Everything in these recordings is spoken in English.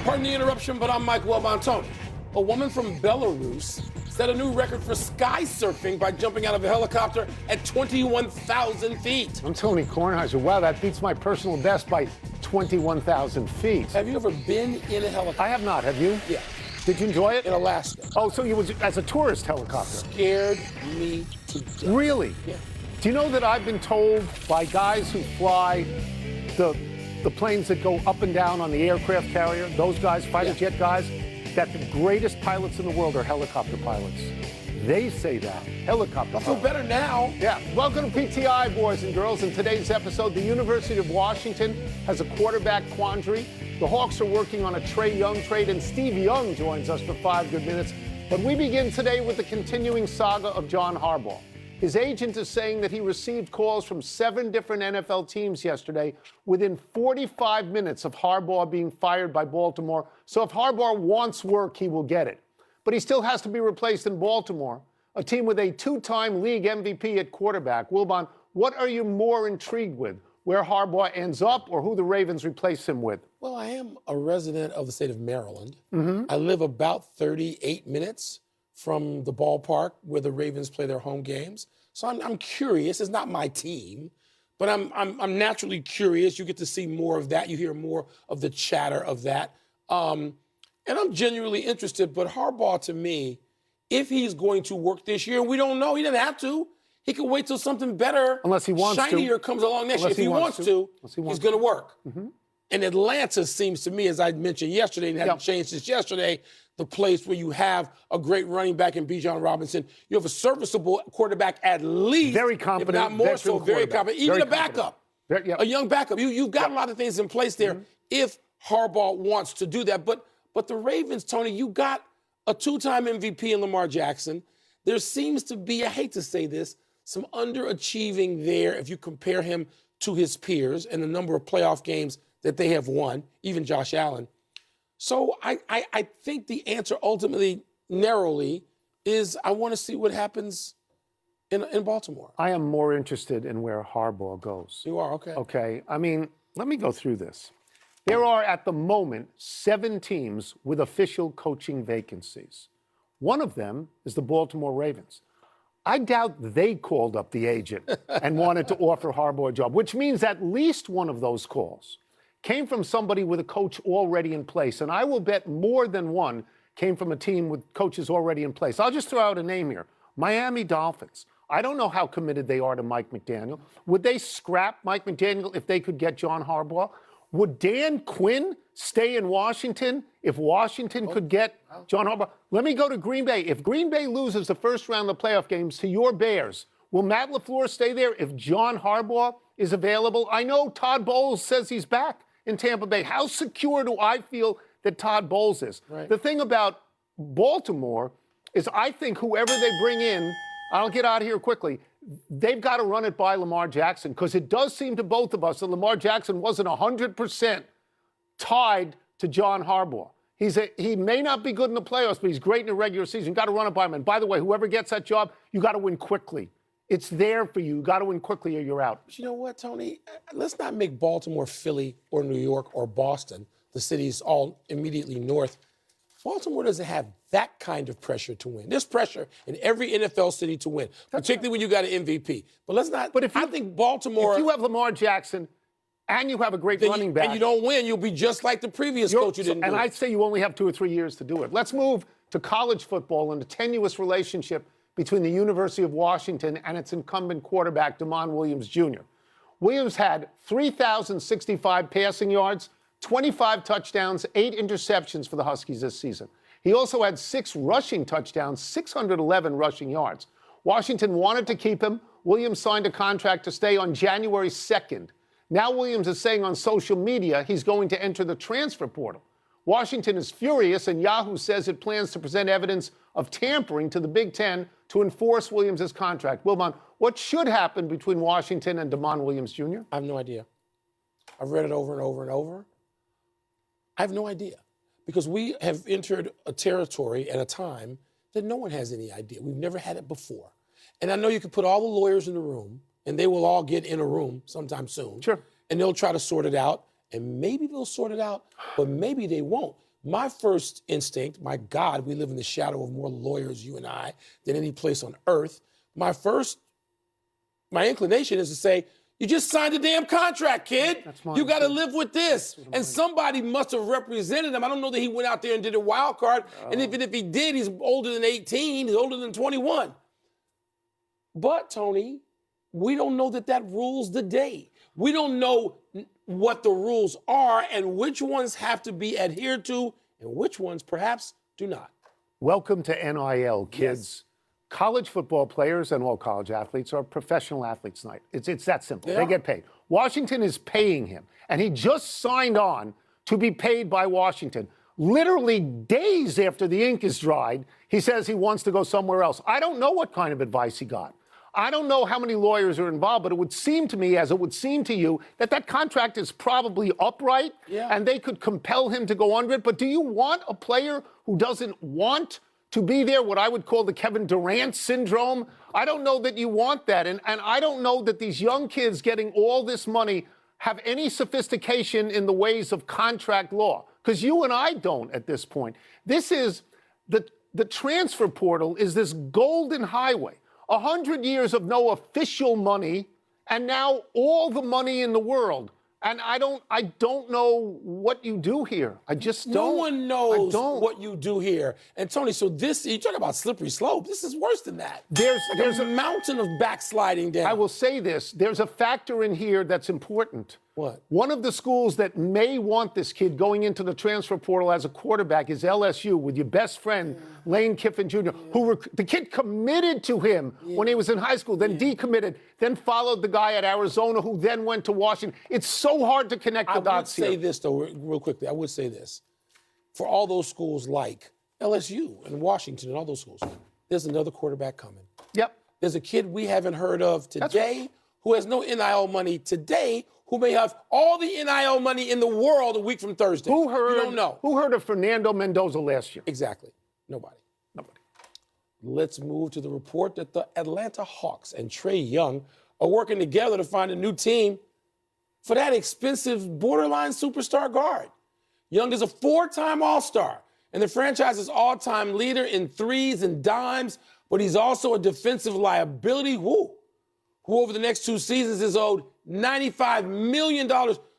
Pardon the interruption, but I'm Mike Wilbon. Tony, a woman from Belarus set a new record for sky surfing by jumping out of a helicopter at 21,000 feet. I'm Tony Kornheiser. Wow, that beats my personal best by 21,000 feet. Have you ever been in a helicopter? I have not. Have you? Yeah. Did you enjoy it? In Alaska. Oh, so you was as a tourist helicopter? Scared me to death. Really? Yeah. Do you know that I've been told by guys who fly the planes that go up and down on the aircraft carrier, those guys, fighter jet guys, that the greatest pilots in the world are helicopter pilots. They say that. Helicopter I feel better now. Yeah. Welcome to PTI, boys and girls. In today's episode, the University of Washington has a quarterback quandary. The Hawks are working on a Trey Young trade, and Steve Young joins us for 5 good minutes. But we begin today with the continuing saga of John Harbaugh. His agent is saying that he received calls from 7 different NFL teams yesterday within 45 minutes of Harbaugh being fired by Baltimore. So if Harbaugh wants work, he will get it. But he still has to be replaced in Baltimore, a team with a 2-time league MVP at quarterback. Wilbon, what are you more intrigued with? Where Harbaugh ends up or who the Ravens replace him with? Well, I am a resident of the state of Maryland. I live about 38 minutes from the ballpark where the Ravens play their home games. So I'm curious. It's not my team, but I'm naturally curious. You get to see more of that. You hear more of the chatter of that. And I'm genuinely interested. But Harbaugh, to me, if he's going to work this year, we don't know. He doesn't have to. He can wait till something better, unless he wants shinier comes along next year. If he wants to, he's going to work. And Atlanta seems to me, as I mentioned yesterday, and hadn't changed since yesterday, the place where you have a great running back in Bijan Robinson. You have a serviceable quarterback at least. Very competent. If not more so, very competent. Even a backup. A young backup. You've got a lot of things in place there if Harbaugh wants to do that. But the Ravens, Tony, you got a 2-time MVP in Lamar Jackson. There seems to be, I hate to say this, some underachieving there if you compare him to his peers and the number of playoff games that they have won, even Josh Allen. So I think the answer ultimately, narrowly, is I want to see what happens in Baltimore. I am more interested in where Harbaugh goes. You are, okay. Okay. I mean, let me go through this. There are, at the moment, 7 teams with official coaching vacancies. One of them is the Baltimore Ravens. I doubt they called up the agent and wanted to offer Harbaugh a job, which means at least one of those calls came from somebody with a coach already in place. And I will bet more than one came from a team with coaches already in place. I'll just throw out a name here. Miami Dolphins. I don't know how committed they are to Mike McDaniel. Would they scrap Mike McDaniel if they could get John Harbaugh? Would Dan Quinn stay in Washington if Washington could get John Harbaugh? Let me go to Green Bay. If Green Bay loses the first round of the playoff games to your Bears, will Matt LaFleur stay there if John Harbaugh is available? I know Todd Bowles says he's back in Tampa Bay. How secure do I feel that Todd Bowles is? Right. The thing about Baltimore is I think whoever they bring in, I'll get out of here quickly, they've got to run it by Lamar Jackson, because it does seem to both of us that Lamar Jackson wasn't 100% tied to John Harbaugh. He may not be good in the playoffs, but he's great in the regular season. You've got to run it by him. And by the way, whoever gets that job, you got to win quickly. It's there for you. You got to win quickly or you're out. But you know what, Tony? Let's not make Baltimore, Philly, or New York, or Boston, the cities all immediately north. Baltimore doesn't have that kind of pressure to win. There's pressure in every NFL city to win, particularly when you got an MVP. But let's not. But I think Baltimore. If you have Lamar Jackson and you have a great running back, and you don't win, you'll be just like the previous coach who didn't. And I'd say you only have 2 or 3 years to do it. Let's move to college football and the tenuous relationship between the University of Washington and its incumbent quarterback, Damon Williams Jr. Williams had 3,065 passing yards, 25 touchdowns, 8 interceptions for the Huskies this season. He also had 6 rushing touchdowns, 611 rushing yards. Washington wanted to keep him. Williams signed a contract to stay on January 2nd. Now Williams is saying on social media he's going to enter the transfer portal. Washington is furious, and Yahoo says it plans to present evidence of tampering to the Big Ten to enforce Williams' contract. Wilbon, what should happen between Washington and Damon Williams Jr.? I have no idea. I've read it over and over and over. I have no idea, because we have entered a territory at a time that no one has any idea. We've never had it before. And I know you can put all the lawyers in the room, and they will all get in a room sometime soon. Sure. And they'll try to sort it out. And maybe they'll sort it out, but maybe they won't. my first instinct, my God, we live in the shadow of more lawyers, you and I, than any place on earth. My inclination is to say, you just signed a damn contract, kid. You got to live with this. And somebody must have represented him. I don't know that he went out there and did a wild card. And even if he did, he's older than 18. He's older than 21. But, Tony, we don't know that rules the day. We don't know what the rules are and which ones have to be adhered to and which ones perhaps do not. Welcome to NIL, kids. Yes. College football players and all college athletes are professional athletes tonight. It's that simple. Yeah. They get paid. Washington is paying him, and he just signed on to be paid by Washington. Literally days after the ink is dried, he says he wants to go somewhere else. I don't know what kind of advice he got. I don't know how many lawyers are involved, but it would seem to me, as it would seem to you, that contract is probably upright, and they could compel him to go under it. But do you want a player who doesn't want to be there, what I would call the Kevin Durant syndrome? I don't know that you want that. And I don't know that these young kids getting all this money have any sophistication in the ways of contract law, because you and I don't at this point. This is the transfer portal is this golden highway. 100 years of no official money, and now all the money in the world. And I don't know what you do here. I just don't. No one knows what you do here. And Tony, so this, you talk about slippery slope. This is worse than that. There's a mountain of backsliding down. I will say this. There's a factor in here that's important. What? One of the schools that may want this kid going into the transfer portal as a quarterback is LSU, with your best friend, Lane Kiffin Jr., who the kid committed to him when he was in high school, then decommitted, then followed the guy at Arizona, who then went to Washington. It's so hard to connect the dots here. I would say this, though, real quickly. I would say this. For all those schools like LSU and Washington and all those schools, there's another quarterback coming. Yep. There's a kid we haven't heard of today who has no NIL money today, who may have all the NIL money in the world a week from Thursday. You don't know. Who heard of Fernando Mendoza last year? Exactly. Nobody. Let's move to the report that the Atlanta Hawks and Trae Young are working together to find a new team for that expensive borderline superstar guard. Young is a 4-time All-Star and the franchise's all-time leader in threes and dimes, but he's also a defensive liability who over the next 2 seasons is owed $95 million.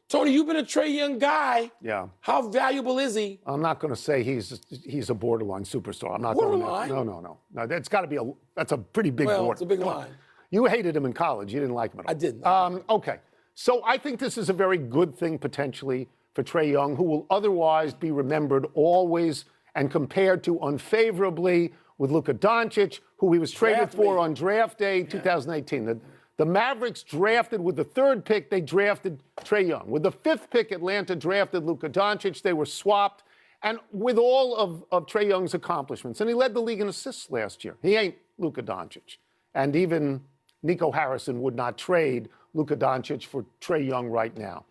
Tony, you've been a Trae Young guy. Yeah. How valuable is he? I'm not going to say he's a borderline superstar. I'm not borderline? going to. No. That's got to be that's a pretty big border. It's a big line. You hated him in college. You didn't like him at all. I didn't. Okay. So I think this is a very good thing potentially for Trae Young, who will otherwise be remembered always and compared to unfavorably with Luka Doncic, who he was traded for on draft day 2018. The Mavericks drafted with the 3rd pick, they drafted Trae Young. With the 5th pick, Atlanta drafted Luka Doncic. They were swapped. And with all of Trae Young's accomplishments, and he led the league in assists last year. He ain't Luka Doncic. And even Nico Harrison would not trade Luka Doncic for Trae Young right now.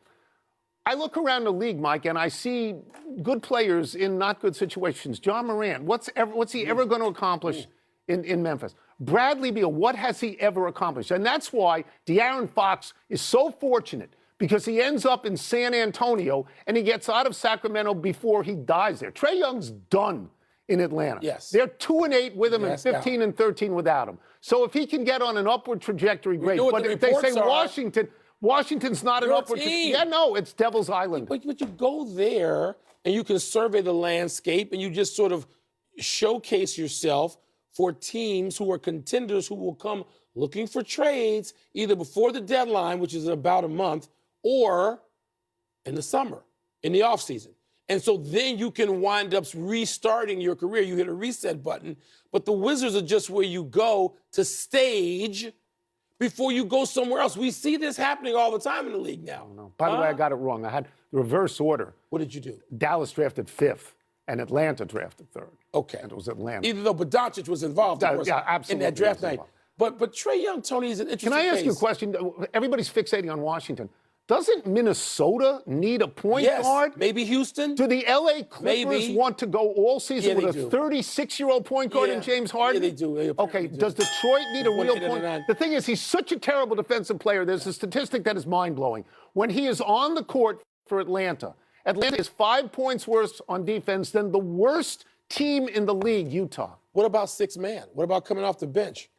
I look around the league, Mike, and I see good players in not good situations. John Morant, what's he ever going to accomplish in Memphis? Bradley Beal, what has he ever accomplished? And that's why De'Aaron Fox is so fortunate, because he ends up in San Antonio and he gets out of Sacramento before he dies there. Trae Young's done in Atlanta. Yes. They're 2-8 with him and 15-13 without him. So if he can get on an upward trajectory, great. But if they say Washington's not an upward trajectory. Yeah, no, it's Devil's Island. But you go there and you can survey the landscape and you just sort of showcase yourself for teams who are contenders who will come looking for trades either before the deadline, which is in about a month, or in the summer, in the offseason. And so then you can wind up restarting your career. You hit a reset button. But the Wizards are just where you go to stage before you go somewhere else. We see this happening all the time in the league now. No. By the way, I got it wrong. I had the reverse order. What did you do? Dallas drafted 5th. And Atlanta drafted 3rd. Okay. And it was Atlanta. Even though, but Doncic was involved, of course, absolutely, in that draft night. But Trae Young, Tony, is an interesting case. Can I ask you a question? Everybody's fixating on Washington. Doesn't Minnesota need a point guard? Maybe Houston. Do the L.A. Clippers want to go all season with a 36-year-old point guard in James Harden? Yeah, they do. Okay, does Detroit need a real point? The thing is, he's such a terrible defensive player. There's a statistic that is mind-blowing. When he is on the court for Atlanta, Atlanta is 5 points worse on defense than the worst team in the league, Utah. What about six man? What about coming off the bench?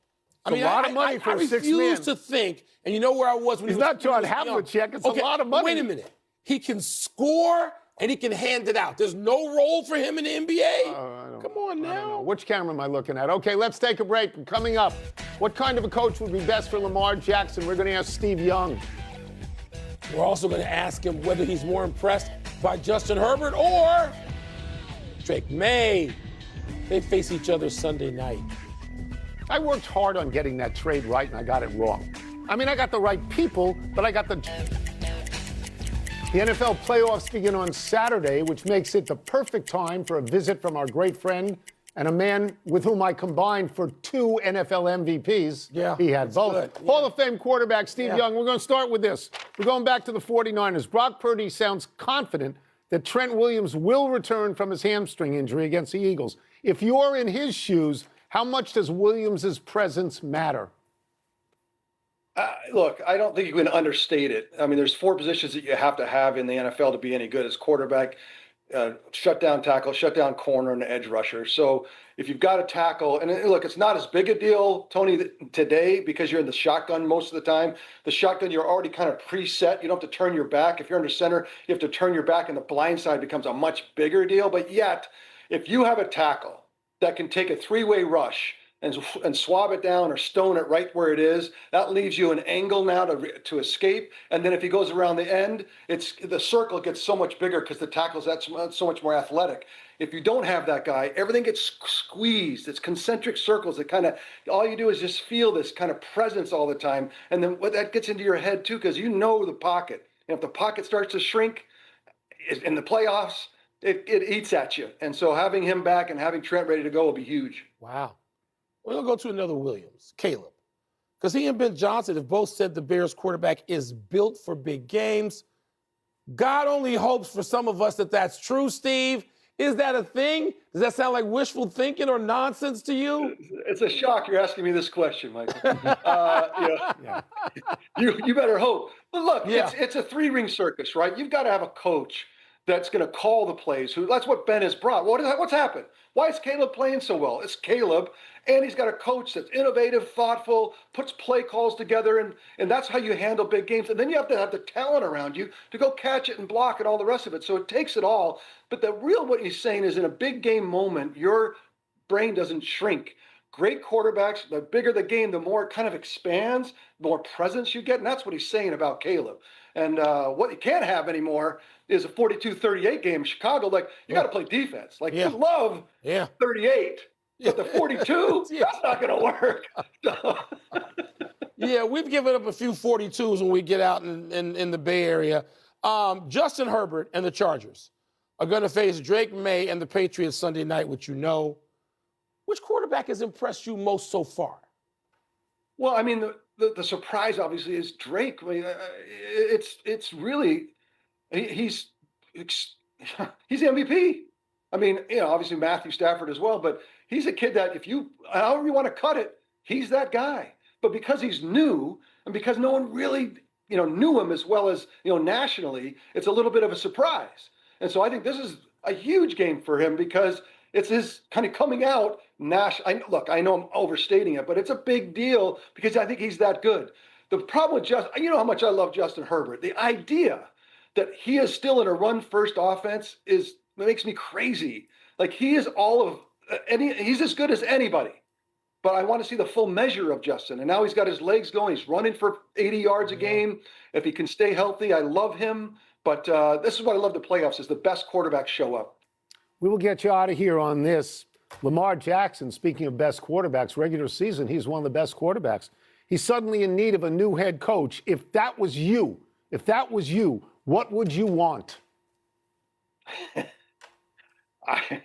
A lot of money for a six man. I refuse to think, and you know where I was when he's not John Harbaugh check. It's a lot of money. Wait a minute. He can score and he can hand it out. There's no role for him in the NBA. Come on now. Which camera am I looking at? Okay, let's take a break. Coming up, what kind of a coach would be best for Lamar Jackson? We're going to ask Steve Young. We're also going to ask him whether he's more impressed by Justin Herbert or Drake May. They face each other Sunday night. I worked hard on getting that trade right, and I got it wrong. I mean, I got the right people, but I got the NFL playoffs begin on Saturday, which makes it the perfect time for a visit from our great friend and a man with whom I combined for 2 NFL MVPs. Yeah, he had both. Good. Hall of Fame quarterback Steve Young. We're going to start with this. We're going back to the 49ers. Brock Purdy sounds confident that Trent Williams will return from his hamstring injury against the Eagles. If you're in his shoes, how much does Williams' presence matter? Look, I don't think you can understate it. I mean, there's 4 positions that you have to have in the NFL to be any good as quarterback, shutdown tackle, shutdown corner, and edge rusher. So if you've got a tackle, and look, it's not as big a deal, Tony, today because you're in the shotgun most of the time. The shotgun, you're already kind of preset. You don't have to turn your back. If you're under center, you have to turn your back, and the blind side becomes a much bigger deal. But yet, if you have a tackle that can take a 3-way rush and swab it down or stone it right where it is, that leaves you an angle now to escape. And then if he goes around the end, the circle gets so much bigger because the tackle's so much more athletic. If you don't have that guy, everything gets squeezed. It's concentric circles that kind of, all you do is just feel this kind of presence all the time. And then what that gets into your head too, because you know the pocket. And if the pocket starts to shrink in the playoffs, it eats at you. And so having him back and having Trent ready to go will be huge. Wow. We're going to go to another Williams, Caleb. Because he and Ben Johnson have both said the Bears quarterback is built for big games. God only hopes for some of us that that's true, Steve. Is that a thing? Does that sound like wishful thinking or nonsense to you? It's a shock you're asking me this question, Michael. You better hope. But look, it's a 3-ring circus, right? You've got to have a coach that's going to call the plays. That's what Ben has brought. What's happened? Why is Caleb playing so well? It's Caleb, and he's got a coach that's innovative, thoughtful, puts play calls together, and that's how you handle big games. And then you have to have the talent around you to go catch it and block and all the rest of it. So it takes it all. But what he's saying is in a big game moment, your brain doesn't shrink. Great quarterbacks, the bigger the game, the more it kind of expands, the more presence you get. And that's what he's saying about Caleb. And what you can't have anymore is a 42-38 game in Chicago. Like, you got to play defense. Like, you love 38, but the 42, that's not going to work. Yeah, we've given up a few 42s when we get out in the Bay Area. Justin Herbert and the Chargers are going to face Drake May and the Patriots Sunday night, which you know. Which quarterback has impressed you most so far? Well, I mean, the surprise obviously is Drake. I mean, it's really he's the MVP. I mean, obviously Matthew Stafford as well, but he's a kid that however you want to cut it, he's that guy. But because he's new and because no one really knew him as well as nationally, it's a little bit of a surprise. And so I think this is a huge game for him because it's his kind of coming out. Look, I know I'm overstating it, but it's a big deal because I think he's that good. The problem with Justin, you know how much I love Justin Herbert. The idea that he is still in a run-first offense makes me crazy. Like he is he's as good as anybody. But I want to see the full measure of Justin. And now he's got his legs going. He's running for 80 yards a game. If he can stay healthy, I love him. But this is what I love the playoffs is the best quarterbacks show up. We will get you out of here on this. Lamar Jackson, speaking of best quarterbacks, regular season, he's one of the best quarterbacks. He's suddenly in need of a new head coach. If that was you, what would you want? I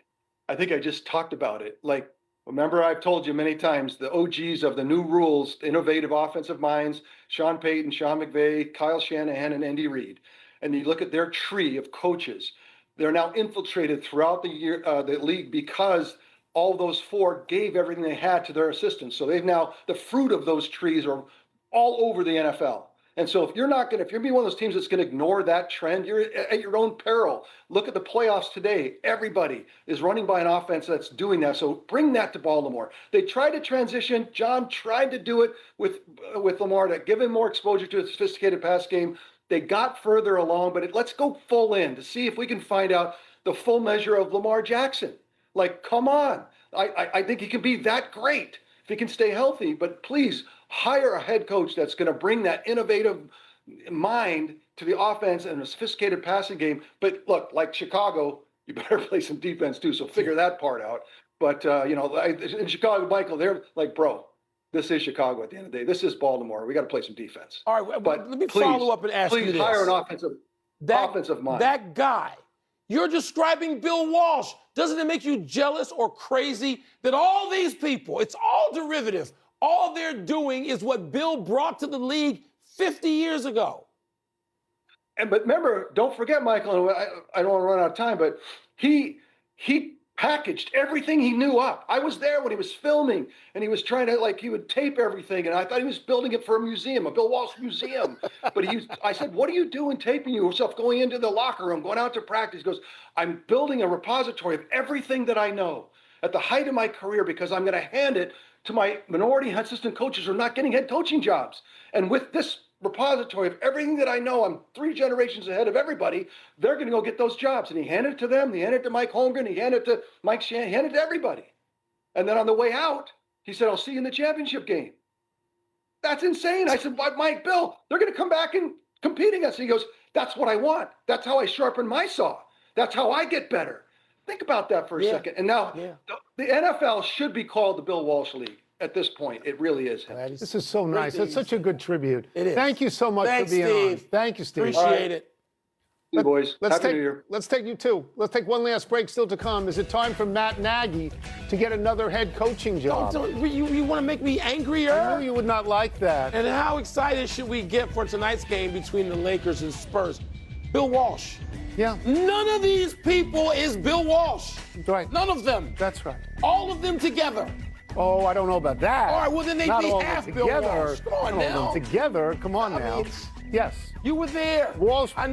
think I just talked about it. Like, remember, I've told you many times, the OGs of the new rules, innovative offensive minds, Sean Payton, Sean McVay, Kyle Shanahan, and Andy Reid. And you look at their tree of coaches. They're now infiltrated throughout the league because all those 4 gave everything they had to their assistants. So the fruit of those trees are all over the NFL. And so if you're being one of those teams that's going to ignore that trend, you're at your own peril. Look at the playoffs today. Everybody is running by an offense that's doing that. So bring that to Baltimore. They tried to transition. John tried to do it with Lamar to give him more exposure to a sophisticated pass game. They got further along, but let's go full in to see if we can find out the full measure of Lamar Jackson. Like, come on. I think he can be that great if he can stay healthy, but please hire a head coach that's going to bring that innovative mind to the offense and a sophisticated passing game. But look, like Chicago, you better play some defense too, so figure that part out. But, in Chicago, Michael, they're like, bro, this is Chicago at the end of the day. This is Baltimore. We got to play some defense. All right, but let me follow up and ask you this. Please hire an offensive mind. That guy, you're describing Bill Walsh. Doesn't it make you jealous or crazy that all these people, it's all derivative, all they're doing is what Bill brought to the league 50 years ago? But remember, don't forget, Michael, and I don't want to run out of time, but he packaged everything he knew up. I was there when he was filming, and he was trying to, he would tape everything, and I thought he was building it for a museum, a Bill Walsh museum. But I said, what are you doing taping yourself, going into the locker room, going out to practice? He goes, I'm building a repository of everything that I know at the height of my career because I'm going to hand it to my minority assistant coaches who are not getting head coaching jobs. And with this repository of everything that I know, I'm 3 generations ahead of everybody, they're going to go get those jobs. And he handed it to them. He handed it to Mike Holmgren. He handed it to Mike Shanahan. He handed it to everybody. And then on the way out, he said, I'll see you in the championship game. That's insane. I said, Mike, Bill, they're going to come back and compete against us. He goes, that's what I want. That's how I sharpen my saw. That's how I get better. Think about that for a second. And now the NFL should be called the Bill Walsh League. At this point, it really is him. This is so nice. That's such a good tribute. It is. Thank you so much for being on. Thank you, Steve. Appreciate it. Hey, boys. Happy New Year. Let's take you two. Let's take one last break still to come. Is it time for Matt Nagy to get another head coaching job? You want to make me angrier? I knew you would not like that. And how excited should we get for tonight's game between the Lakers and Spurs? Bill Walsh. Yeah. None of these people is Bill Walsh. Right. None of them. That's right. All of them together. Oh, I don't know about that. All right, well, then they'd be half Bill Walsh. Come on now. Together. Come on now. Mean, yes. You were there. Walsh. I know.